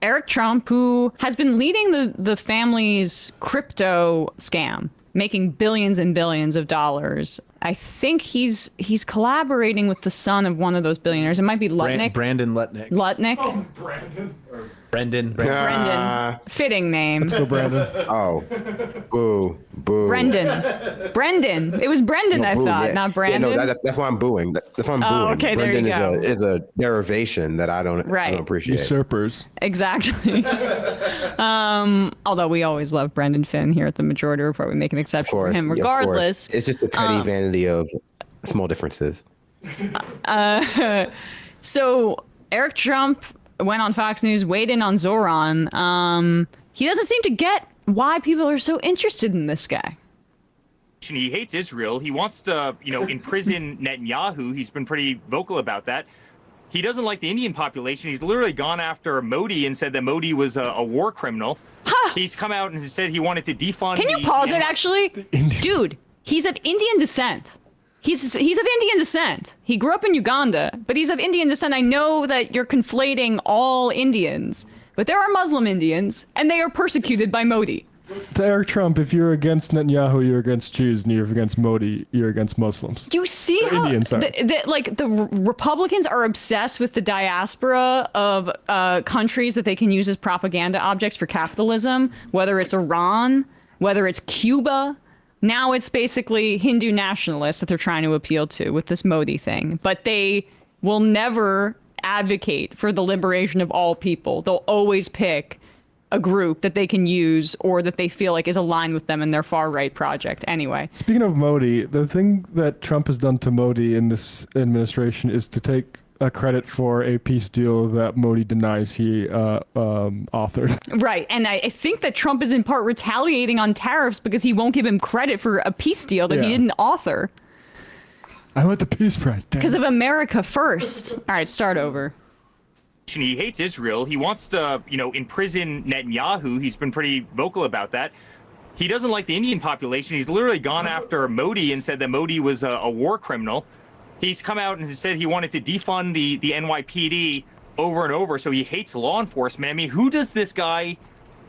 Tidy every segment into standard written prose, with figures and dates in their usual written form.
Eric Trump, who has been leading the family's crypto scam, making billions and billions of dollars. I think he's collaborating with the son of one of those billionaires. It might be Lutnick. Brandon Lutnick. Lutnick. Oh, Brandon. Brendan. Brendan. Fitting name. Let's go, Brandon. Oh, boo, boo. Brendan. It was Brendan, No, I boo, thought, yeah. not Brandon. Yeah, no, that's why I'm booing. That's why I'm booing. Okay, there you Brendan go. is a derivation that I don't appreciate. Usurpers. Exactly. Although we always love Brendan Finn here at the Majority Report. We make an exception for him regardless. It's just the petty vanity of small differences. So Eric Trump went on Fox News, weighed in on Zohran. He doesn't seem to get why people are so interested in this guy. He hates Israel. He wants to, imprison Netanyahu. He's been pretty vocal about that. He doesn't like the Indian population. He's literally gone after Modi and said that Modi was a war criminal. Huh. He's come out and said he wanted to defund. Can you pause it, actually? Dude, he's of Indian descent. He's of Indian descent. He grew up in Uganda, but he's of Indian descent. I know that you're conflating all Indians, but there are Muslim Indians, and they are persecuted by Modi. To Eric Trump, if you're against Netanyahu, you're against Jews, and you're against Modi, you're against Muslims. You see how Indians are. the Republicans are obsessed with the diaspora of countries that they can use as propaganda objects for capitalism, whether it's Iran, whether it's Cuba. Now it's basically Hindu nationalists that they're trying to appeal to with this Modi thing. But they will never advocate for the liberation of all people. They'll always pick a group that they can use or that they feel like is aligned with them in their far-right project. Anyway. Speaking of Modi, the thing that Trump has done to Modi in this administration is to take credit for a peace deal that Modi denies he authored. Right. And I think that Trump is in part retaliating on tariffs because he won't give him credit for a peace deal that he didn't author. I want the Peace Prize. Because of America first. All right, start over. He hates Israel. He wants to, imprison Netanyahu. He's been pretty vocal about that. He doesn't like the Indian population. He's literally gone after Modi and said that Modi was a war criminal. He's come out and said he wanted to defund the NYPD over and over, so he hates law enforcement. I mean, who does this guy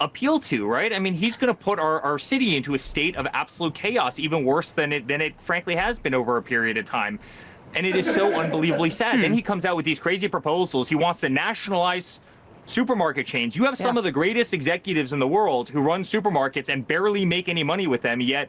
appeal to, right? I mean, he's going to put our city into a state of absolute chaos, even worse than it frankly has been over a period of time. And it is so unbelievably sad. Then he comes out with these crazy proposals. He wants to nationalize supermarket chains. You have some of the greatest executives in the world who run supermarkets and barely make any money with them, yet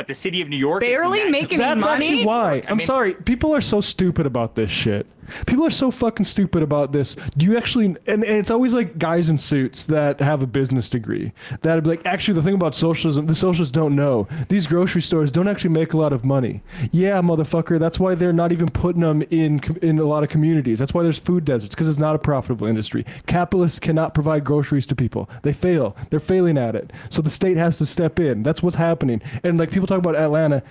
the city of New York barely make any money? That's actually why. I'm sorry. People are so stupid about this shit. People are so fucking stupid about this. Do you actually, and it's always like guys in suits that have a business degree that'd be like, actually the thing about socialism, the socialists don't know, these grocery stores don't actually make a lot of money. Yeah, motherfucker, that's why they're not even putting them in a lot of communities. That's why there's food deserts, because it's not a profitable industry. Capitalists cannot provide groceries to people. They fail. They're failing at it. So the state has to step in. That's what's happening. And like people talk about Atlanta.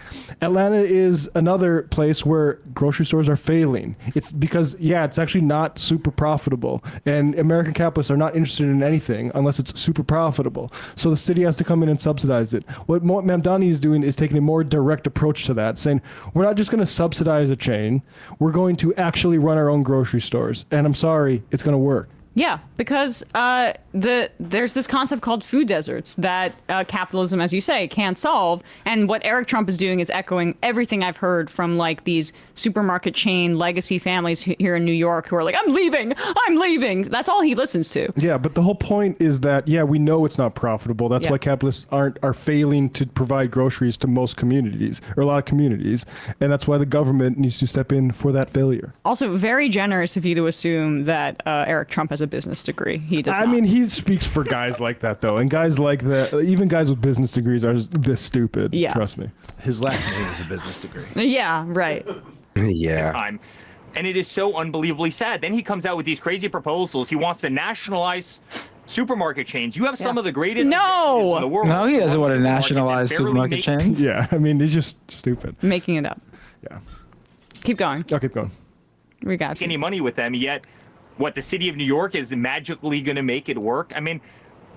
Atlanta is another place where grocery stores are failing. It's because, it's actually not super profitable. And American capitalists are not interested in anything unless it's super profitable. So the city has to come in and subsidize it. What Mamdani is doing is taking a more direct approach to that, saying, we're not just going to subsidize a chain. We're going to actually run our own grocery stores. And I'm sorry, it's going to work. Yeah, because there's this concept called food deserts that capitalism, as you say, can't solve. And what Eric Trump is doing is echoing everything I've heard from like these supermarket chain legacy families here in New York who are like, I'm leaving. That's all he listens to. Yeah, but the whole point is that, we know it's not profitable. That's why capitalists are failing to provide groceries to most communities, or a lot of communities. And that's why the government needs to step in for that failure. Also, very generous of you to assume that Eric Trump has a business degree. He does not. I mean, he speaks for guys like that, though. And guys like that, even guys with business degrees are this stupid. Yeah. Trust me. His last name is a business degree. Yeah, right. Yeah. Time. And it is so unbelievably sad. Then he comes out with these crazy proposals. He wants to nationalize supermarket chains. You have some of the greatest executives in the world. No, he doesn't want to nationalize supermarket chains. Yeah, I mean, he's just stupid. Making it up. Yeah. Keep going. I'll keep going. We got you. Any money with them, yet the city of New York is magically going to make it work. I mean,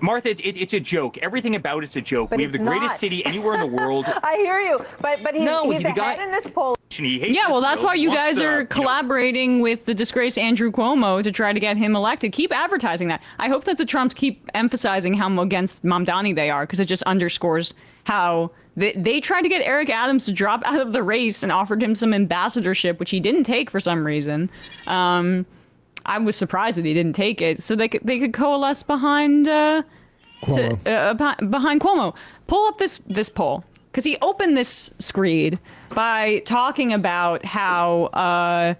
Martha, it's a joke. Everything about it's a joke. But we have the greatest city anywhere in the world. I hear you, but he's the guy ahead in this poll. Yeah, well, that's why you guys are collaborating with the disgraced Andrew Cuomo to try to get him elected. Keep advertising that. I hope that the Trumps keep emphasizing how against Mamdani they are, because it just underscores how they tried to get Eric Adams to drop out of the race and offered him some ambassadorship, which he didn't take for some reason. I was surprised that he didn't take it, so they could coalesce behind behind Cuomo. Pull up this poll, because he opened this screed by talking about how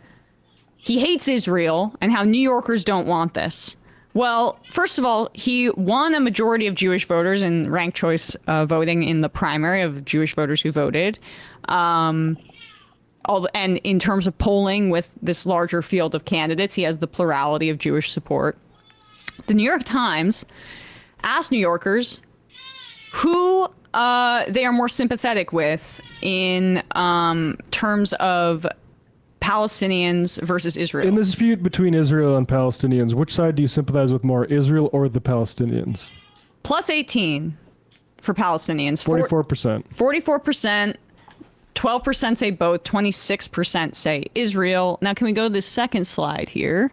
he hates Israel and how New Yorkers don't want this. Well, first of all, he won a majority of Jewish voters in ranked choice voting in the primary of Jewish voters who voted. And in terms of polling with this larger field of candidates, he has the plurality of Jewish support. The New York Times asked New Yorkers who they are more sympathetic with in terms of Palestinians versus Israel. In the dispute between Israel and Palestinians, which side do you sympathize with more, Israel or the Palestinians? Plus 18 for Palestinians. 44%. 44%. 12% say both, 26% say Israel. Now, can we go to the second slide here?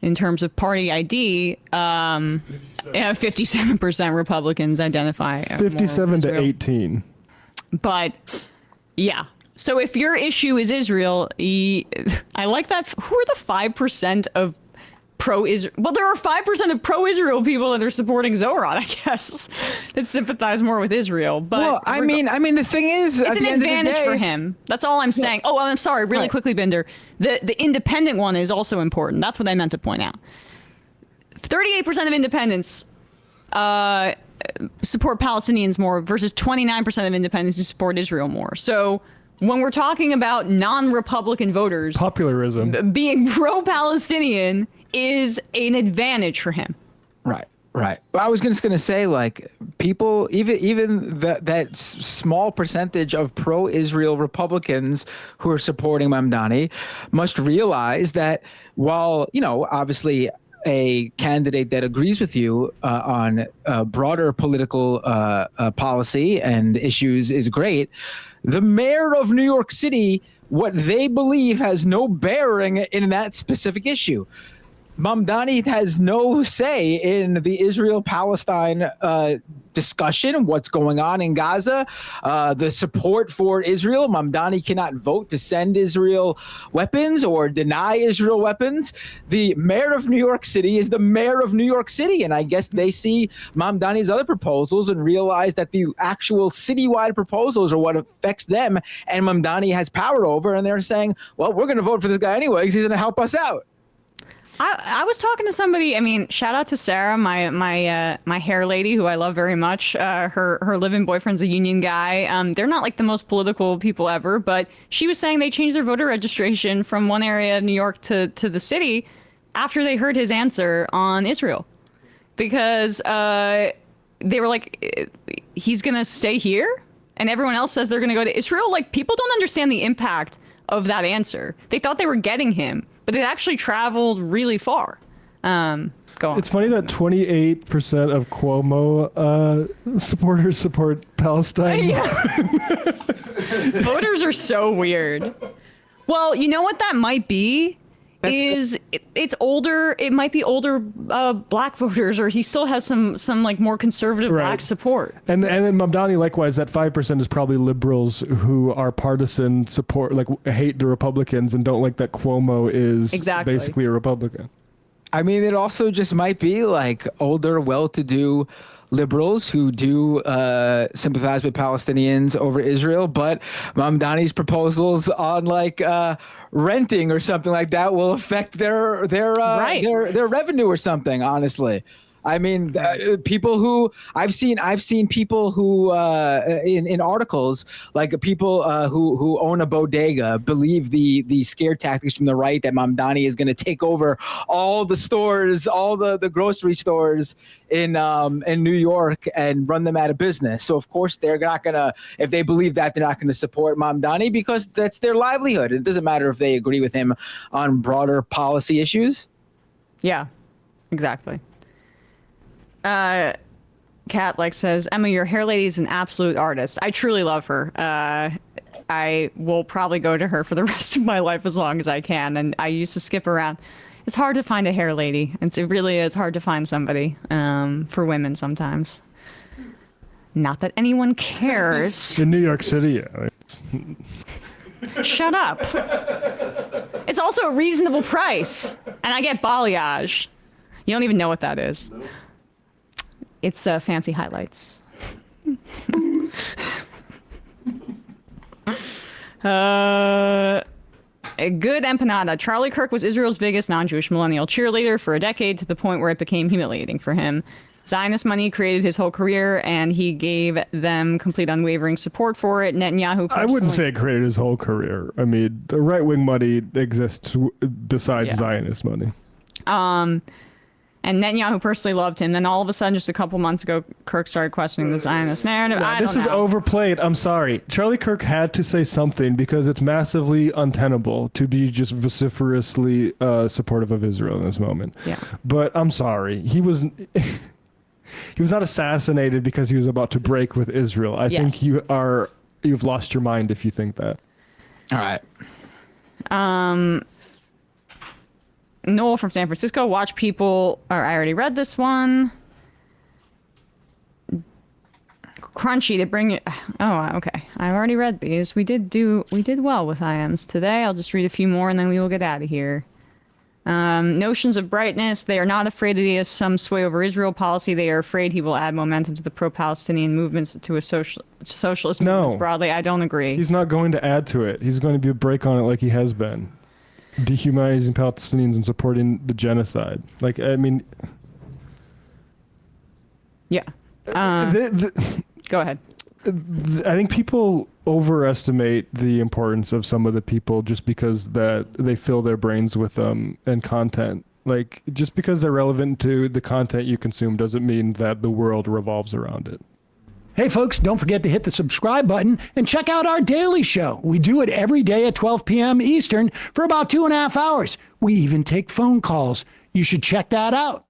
In terms of party ID, 57% Republicans identify 57 to 18. But, yeah. So if your issue is Israel, I like that. Who are the 5% of pro-Israel? Well, there are 5% of pro-Israel people that are supporting Zohran, I guess, that sympathize more with Israel. But well, I mean, the thing is, it's at an the end advantage of the day, for him. That's all I'm saying. Oh, I'm sorry, really quickly, Binder. The independent one is also important. That's what I meant to point out. 38% of independents support Palestinians more versus 29% of independents who support Israel more. So when we're talking about non-Republican voters, popularism, being pro-Palestinian is an advantage for him. Right. Well, I was just going to say, like, people, even that small percentage of pro-Israel Republicans who are supporting Mamdani must realize that while, obviously a candidate that agrees with you on broader political policy and issues is great, the mayor of New York City, what they believe has no bearing in that specific issue. Mamdani has no say in the Israel-Palestine discussion, what's going on in Gaza, the support for Israel. Mamdani cannot vote to send Israel weapons or deny Israel weapons. The mayor of New York City is the mayor of New York City, and I guess they see Mamdani's other proposals and realize that the actual citywide proposals are what affects them, and Mamdani has power over, and they're saying, well, we're going to vote for this guy anyway because he's going to help us out. I was talking to somebody. I mean, shout out to Sarah, my hair lady, who I love very much. Her live-in boyfriend's a union guy. They're not like the most political people ever, but she was saying they changed their voter registration from one area of New York to the city after they heard his answer on Israel, because they were like, he's gonna stay here, and everyone else says they're gonna go to Israel. Like, people don't understand the impact of that answer. They thought they were getting him, but it actually traveled really far. Go on. It's funny that 28% of Cuomo supporters support Palestine. Yeah. Voters are so weird. Well, you know what that might be? It's older. It might be older black voters, or he still has some like more conservative black support. And then Mamdani, likewise, that 5% is probably liberals who are partisan support, like hate the Republicans and don't like that Cuomo is basically a Republican. I mean, it also just might be like older, well-to-do liberals who do sympathize with Palestinians over Israel, but Mamdani's proposals on like renting or something like that will affect their revenue or something. Honestly, I mean, people who I've seen people who in articles, like people who own a bodega believe the scare tactics from the right that Mamdani is going to take over all the stores, all the grocery stores in New York and run them out of business. So of course they're not gonna, if they believe that, they're not going to support Mamdani because that's their livelihood. It doesn't matter if they agree with him on broader policy issues. Yeah, exactly. Kat says, Emma, your hair lady is an absolute artist. I truly love her. I will probably go to her for the rest of my life as long as I can. And I used to skip around. It's hard to find a hair lady. It really is hard to find somebody for women sometimes. Not that anyone cares. In New York City, yeah. Shut up. It's also a reasonable price. And I get balayage. You don't even know what that is. It's fancy highlights. A good empanada. Charlie Kirk was Israel's biggest non-Jewish millennial cheerleader for a decade, to the point where it became humiliating for him. Zionist money created his whole career, and he gave them complete unwavering support for it. Netanyahu I wouldn't say it created his whole career. I mean, the right-wing money exists besides Zionist money. And Netanyahu personally loved him. Then all of a sudden, just a couple months ago, Kirk started questioning the Zionist narrative. This is overplayed. I'm sorry. Charlie Kirk had to say something because it's massively untenable to be just vociferously supportive of Israel in this moment. Yeah. But I'm sorry. He was not assassinated because he was about to break with Israel. I think you've lost your mind if you think that. All right. Noel from San Francisco, watch people, or I already read this one. Crunchy to bring you, oh, okay. I've already read these. We did well with IMs today. I'll just read a few more and then we will get out of here. Notions of brightness. They are not afraid that he has some sway over Israel policy. They are afraid he will add momentum to the pro-Palestinian movements, to a socialist movements broadly. I don't agree. He's not going to add to it. He's going to be a break on it like he has been. Dehumanizing Palestinians and supporting the genocide. Like, I mean... Yeah. Go ahead. I think people overestimate the importance of some of the people just because that they fill their brains with and content. Like, just because they're relevant to the content you consume doesn't mean that the world revolves around it. Hey, folks, don't forget to hit the subscribe button and check out our daily show. We do it every day at 12 p.m. Eastern for about 2.5 hours. We even take phone calls. You should check that out.